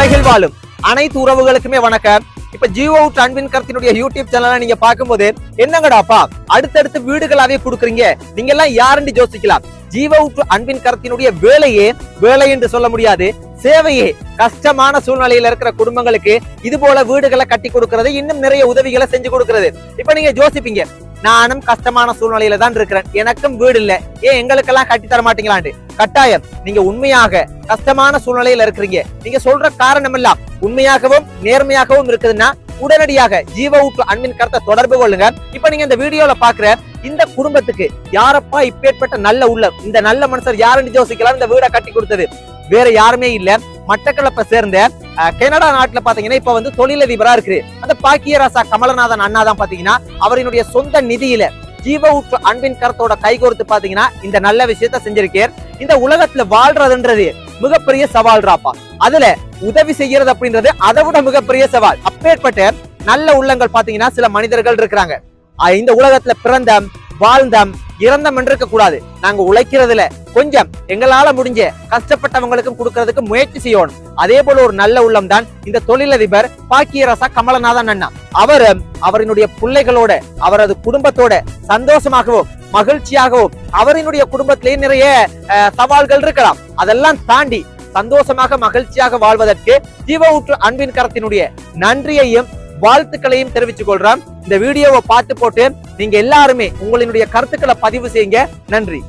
உலகில் வாழும் அனைத்து உறவுகளுக்குமே வணக்கம். இப்ப ஜீவோ அன்பின் கருத்தினுடைய யூடியூப் சேனலை நீங்க பார்க்கும்போது என்னங்கடாப்பா அடுத்தடுத்து வீடுகளாவே கொடுக்குறீங்க, நீங்க எல்லாம் யாருன்னு யோசிக்கலாம். ஜீவோ அன்பின் கருத்தினுடைய வேலை என்று சொல்ல முடியாது, சேவையே. கஷ்டமான சூழ்நிலையில இருக்கிற குடும்பங்களுக்கு இது போல வீடுகளை கட்டி கொடுக்கிறது, இன்னும் நிறைய உதவிகளை செஞ்சு கொடுக்கிறது. இப்ப நீங்க யோசிப்பீங்க, நானும் கஷ்டமான சூழ்நிலையில தான் இருக்கிறேன், எனக்கும் வீடு இல்ல, ஏன் எங்களுக்கெல்லாம் கட்டி தர மாட்டீங்களான்னு. கட்டாயம் நீங்க உண்மையாக கஷ்டமான சூழ்நிலையில இருக்கிறீங்க, நீங்க சொல்ற காரணம் எல்லாம் உண்மையாகவும் நேர்மையாகவும் இருக்குதுன்னா உடனடியாக ஜீவோ அன்பின் கருத்தை தொடர்பு கொள்ளுங்க. இப்ப நீங்க இந்த வீடியோல பாக்குற இந்த குடும்பத்துக்கு யாரப்பா இப்பேற்பட்ட நல்ல உள்ளம், இந்த நல்ல மனுஷர் யாருன்னு யோசிக்கலாம். இந்த வீடை கட்டி கொடுத்தது வேற யாருமே இல்ல, மட்டக்களப்பை சேர்ந்த கனடா நாட்டுல பாத்தீங்கன்னா இப்ப வந்து தொழிலதிபரா இருக்கு அந்த பாக்கியராசா கமலநாதன் அண்ணா தான் பாத்தீங்கன்னா அவரினுடைய சொந்த நிதியில ஜீவோ அன்பின் கருத்தோட கைகோர்த்து பாத்தீங்கன்னா இந்த நல்ல விஷயத்த செஞ்சிருக்கார். இந்த உலகத்துல வாழ்றதுன்றது மிகப்பெரிய சவால்ராப்பா, அதுல உதவி செய்யறது அப்படின்றது அதை விட மிகப்பெரிய சவால். அப்பேற்பட்ட நல்ல உள்ளங்கள் பாத்தீங்கன்னா சில மனிதர்கள் இருக்கிறாங்க. இந்த உலகத்துல பிறந்தம் வாழ்ந்தம் இறந்தம் என்று இருக்க கூடாது. நாங்க உழைக்கிறதுல கொஞ்சம் எங்களால முடிஞ்ச கஷ்டப்பட்டவங்களுக்கும் கொடுக்கறதுக்கு முயற்சி செய்யணும். அதே போல ஒரு நல்ல உள்ளம் தான் இந்த தொழிலதிபர் பாக்கியராசா கமலநாதன் அண்ணா. அவரினுடைய பிள்ளைகளோட அவரது குடும்பத்தோட சந்தோஷமாகவும் மகிழ்ச்சியாகவும், அவரினுடைய குடும்பத்திலேயே நிறைய சவால்கள் இருக்கலாம், அதெல்லாம் தாண்டி சந்தோஷமாக மகிழ்ச்சியாக வாழ்வதற்கு ஜீவோ அன்பின் கரத்தினுடைய நன்றியையும் வாழ்த்துக்களையும் தெரிவித்துக் கொள்றோம். இந்த வீடியோவை பார்த்து போட்டு நீங்க எல்லாருமே உங்களுடைய கருத்துக்களை பதிவு செய்யுங்க. நன்றி.